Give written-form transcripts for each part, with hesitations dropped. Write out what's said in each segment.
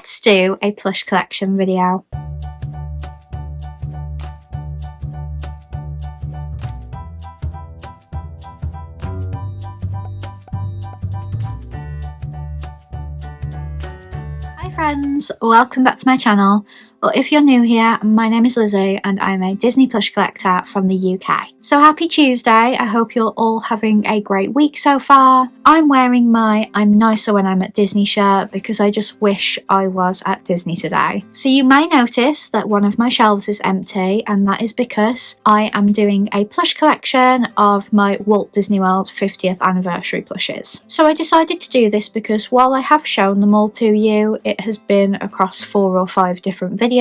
let's do a plush collection video. Hi friends, welcome back to my channel. Well, if you're new here, my name is Lizzie and I'm a Disney Plush collector from the UK. So happy Tuesday, I hope you're all having a great week so far. I'm wearing my I'm nicer when I'm at Disney shirt because I just wish I was at Disney today. So you may notice that one of my shelves is empty, and that is because I am doing a plush collection of my Walt Disney World 50th anniversary plushes. So I decided to do this because while I have shown them all to you, it has been across 4 or 5 different videos.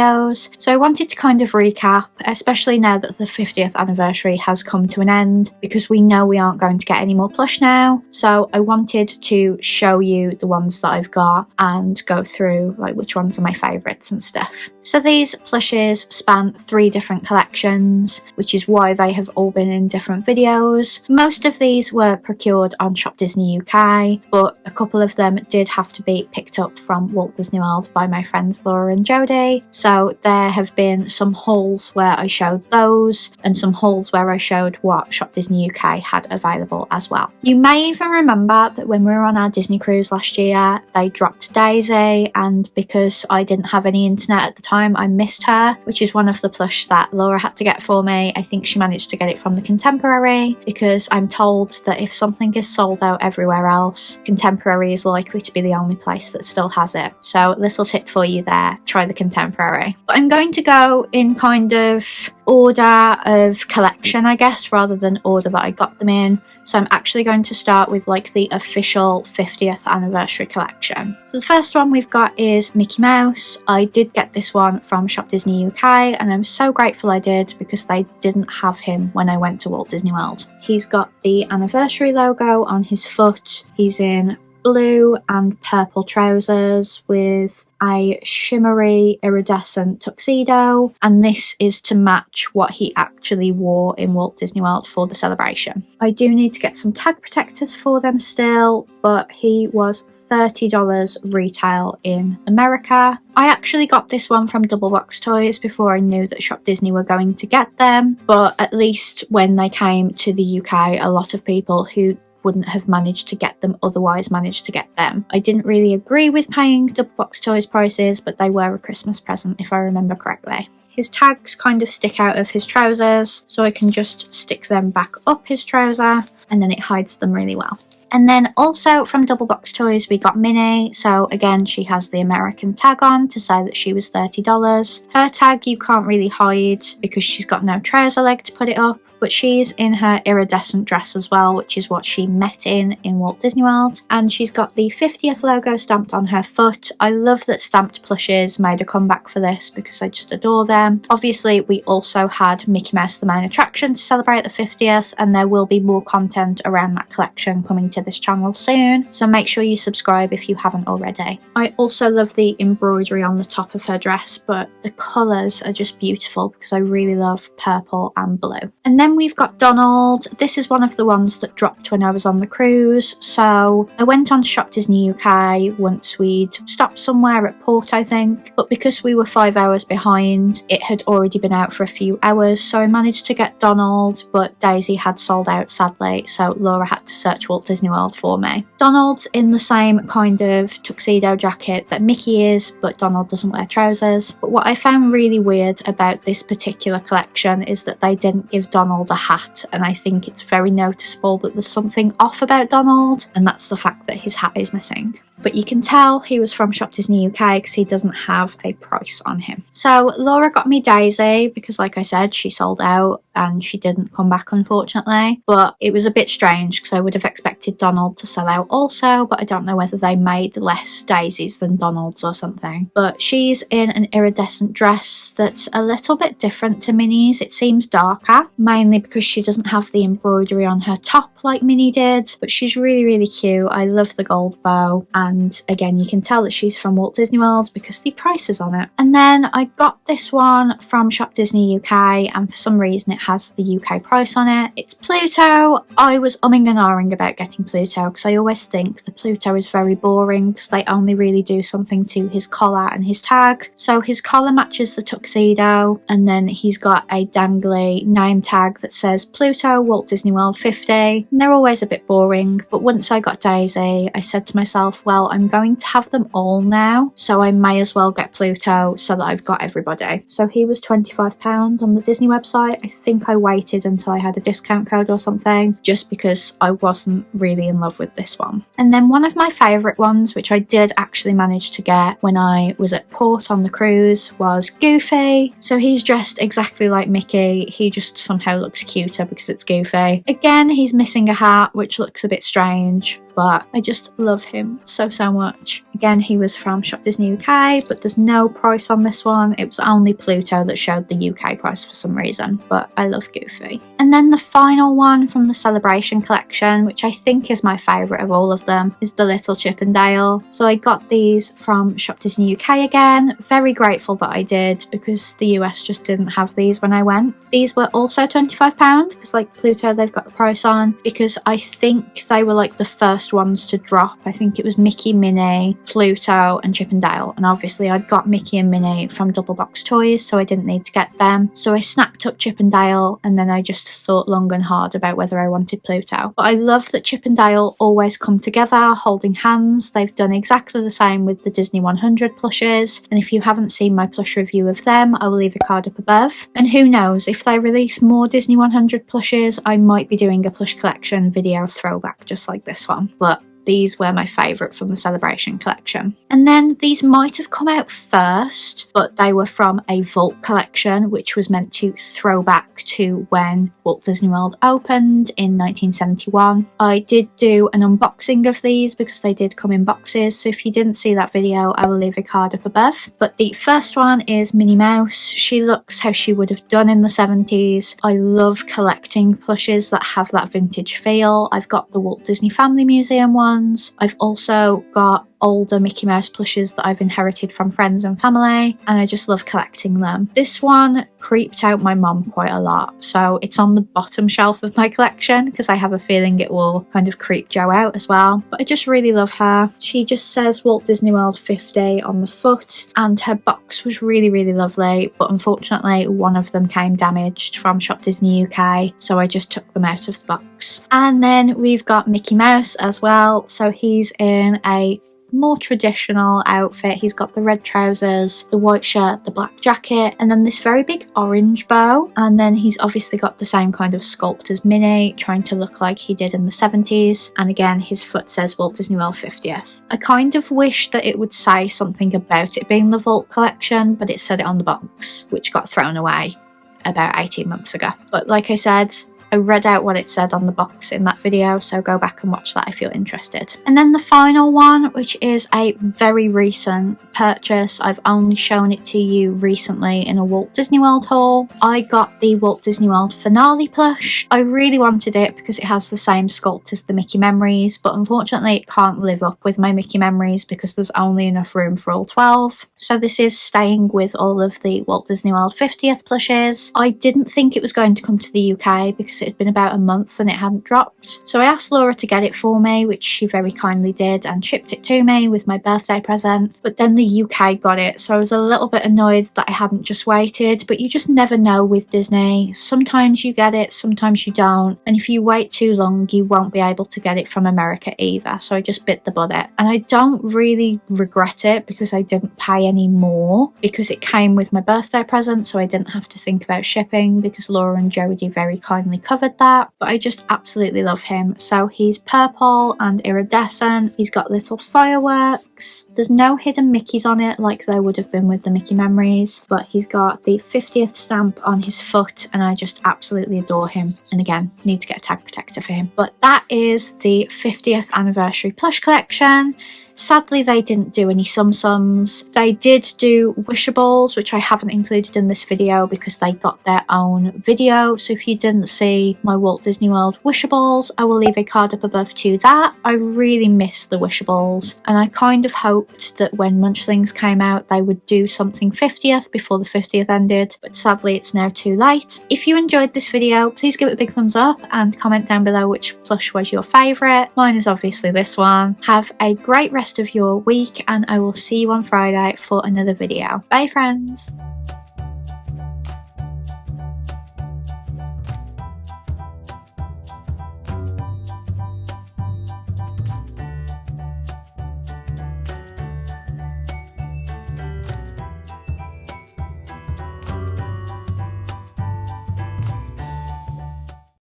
So I wanted to kind of recap, especially now that the 50th anniversary has come to an end, because we know we aren't going to get any more plush now. So I wanted to show you the ones that I've got and go through like which ones are my favourites and stuff. So these plushes span 3 different collections, which is why they have all been in different videos. Most of these were procured on Shop Disney UK, but a couple of them did have to be picked up from Walt Disney World by my friends Laura and Jodie. So there have been some hauls where I showed those and some hauls where I showed what Shop Disney UK had available as well. You may even remember that when we were on our Disney cruise last year, they dropped Daisy, and because I didn't have any internet at the time, I missed her, which is one of the plush that Laura had to get for me. I think she managed to get it from the Contemporary, because I'm told that if something is sold out everywhere else, Contemporary is likely to be the only place that still has it. So little tip for you there, try the Contemporary. But I'm going to go in kind of order of collection, I guess, rather than order that I got them in. So I'm actually going to start with like the official 50th anniversary collection. So the first one we've got is Mickey Mouse. I did get this one from Shop Disney UK, and I'm so grateful I did because they didn't have him when I went to Walt Disney World. He's got the anniversary logo on his foot. He's in blue and purple trousers with a shimmery iridescent tuxedo, and this is to match what he actually wore in Walt Disney World for the celebration. I do need to get some tag protectors for them still, but he was $30 retail in America. I actually got this one from Double Box Toys before I knew that Shop Disney were going to get them, but at least when they came to the UK, a lot of people who wouldn't have managed to get them otherwise managed to get them. I didn't really agree with paying Double Box Toys prices, but they were a Christmas present if I remember correctly. His tags kind of stick out of his trousers, so I can just stick them back up his trouser and then it hides them really well. And then also from Double Box Toys we got Minnie, so again she has the American tag on to say that she was $30. Her tag you can't really hide because she's got no trouser leg to put it up, but she's in her iridescent dress as well, which is what she met in Walt Disney World, and she's got the 50th logo stamped on her foot. I love that stamped plushes made a comeback for this because I just adore them. Obviously we also had Mickey Mouse the main attraction to celebrate the 50th, and there will be more content around that collection coming to this channel soon, so make sure you subscribe if you haven't already. I also love the embroidery on the top of her dress, but the colours are just beautiful because I really love purple and blue. And then we've got Donald. This is one of the ones that dropped when I was on the cruise, so I went on Shop Disney UK once we'd stopped somewhere at port I think, but because we were 5 hours behind it had already been out for a few hours, so I managed to get Donald, but Daisy had sold out sadly, so Laura had to search Walt Disney World for me. Donald's in the same kind of tuxedo jacket that Mickey is, but Donald doesn't wear trousers. But what I found really weird about this particular collection is that they didn't give Donald a hat, and I think it's very noticeable that there's something off about Donald, and that's the fact that his hat is missing. But you can tell he was from Shop Disney UK because he doesn't have a price on him. So Laura got me Daisy because like I said she sold out and she didn't come back unfortunately, but it was a bit strange because I would have expected Donald to sell out also, but I don't know whether they made less Daisies than Donald's or something. But she's in an iridescent dress that's a little bit different to Minnie's. It seems darker, mainly because she doesn't have the embroidery on her top like Minnie did, but she's really cute. I love the gold bow, and again you can tell that she's from Walt Disney World because the price is on it. And then I got this one from Shop Disney UK, and for some reason it has the UK price on it. It's Pluto. I was umming and ahhing about getting Pluto because I always think the Pluto is very boring because they only really do something to his collar and his tag. So his collar matches the tuxedo, and then he's got a dangly name tag that says Pluto, Walt Disney World 50. And they're always a bit boring, but once I got Daisy, I said to myself, well, I'm going to have them all now, so I may as well get Pluto so that I've got everybody. So he was £25 on the Disney website. I think I waited until I had a discount code or something, just because I wasn't really in love with this one. And then one of my favourite ones, which I did actually manage to get when I was at port on the cruise, was Goofy. So he's dressed exactly like Mickey, he just somehow looks cuter because it's Goofy. Again, he's missing a hat, which looks a bit strange, but I just love him so much. Again, he was from Shop Disney UK, but there's no price on this one. It was only Pluto that showed the UK price for some reason, but I love Goofy. And then the final one from the Celebration collection, which I think is my favourite of all of them, is the Little Chip and Dale. So I got these from Shop Disney UK again. Very grateful that I did, because the US just didn't have these when I went. These were also £25 because, like Pluto, they've got the price on, because I think they were like the first ones to drop. I think it was Mickey, Minnie, Pluto and Chip and Dale, and obviously I'd got Mickey and Minnie from Double Box Toys, so I didn't need to get them. So I snapped up Chip and Dale, and then I just thought long and hard about whether I wanted Pluto. But I love that Chip and Dale always come together holding hands. They've done exactly the same with the Disney 100 plushes, and if you haven't seen my plush review of them, I will leave a card up above. And who knows, if they release more Disney 100 plushes, I might be doing a plush collection video throwback just like this one. But these were my favourite from the Celebration collection. And then these might have come out first, but they were from a Vault collection, which was meant to throw back to when Walt Disney World opened in 1971. I did do an unboxing of these because they did come in boxes, so if you didn't see that video, I will leave a card up above. But the first one is Minnie Mouse. She looks how she would have done in the 70s. I love collecting plushes that have that vintage feel. I've got the Walt Disney Family Museum one. I've also got older Mickey Mouse plushes that I've inherited from friends and family, and I just love collecting them. This one creeped out my mum quite a lot, so it's on the bottom shelf of my collection because I have a feeling it will kind of creep Jo out as well. But I just really love her. She just says Walt Disney World 50 on the foot, and her box was really lovely, but unfortunately one of them came damaged from Shop Disney UK, so I just took them out of the box. And then we've got Mickey Mouse as well. So he's in a more traditional outfit. He's got the red trousers, the white shirt, the black jacket, and then this very big orange bow. And then he's obviously got the same kind of sculpt as Minnie, trying to look like he did in the 70s. And again, his foot says Walt Disney World 50th. I kind of wish that it would say something about it being the Vault collection, but it said it on the box, which got thrown away about 18 months ago. But like I said, I read out what it said on the box in that video, so go back and watch that if you're interested. And then the final one, which is a very recent purchase. I've only shown it to you recently in a Walt Disney World haul. I got the Walt Disney World Finale plush. I really wanted it because it has the same sculpt as the Mickey Memories, but unfortunately it can't live up with my Mickey Memories because there's only enough room for all 12. So this is staying with all of the Walt Disney World 50th plushes. I didn't think it was going to come to the UK because it had been about a month and it hadn't dropped. So I asked Laura to get it for me, which she very kindly did, and shipped it to me with my birthday present. But then the UK got it, so I was a little bit annoyed that I hadn't just waited. But you just never know with Disney. Sometimes you get it, sometimes you don't. And if you wait too long, you won't be able to get it from America either. So I just bit the bullet. And I don't really regret it because I didn't pay any more because it came with my birthday present, so I didn't have to think about shipping because Laura and Jodie very kindly covered that. But I just absolutely love him. So he's purple and iridescent. He's got little fireworks. There's no hidden Mickeys on it like there would have been with the Mickey Memories, but he's got the 50th stamp on his foot, and I just absolutely adore him. And again, need to get a tag protector for him. But that is the 50th anniversary plush collection. Sadly, they didn't do any Tsum Tsums. They did do Wishables, which I haven't included in this video because they got their own video. So if you didn't see my Walt Disney World Wishables, I will leave a card up above to that. I really miss the Wishables, and I kind of hoped that when Munchlings came out they would do something 50th before the 50th ended, but sadly it's now too late. If you enjoyed this video, please give it a big thumbs up and comment down below which plush was your favourite. Mine is obviously this one. Have a great rest of your week, and I will see you on Friday for another video. Bye friends!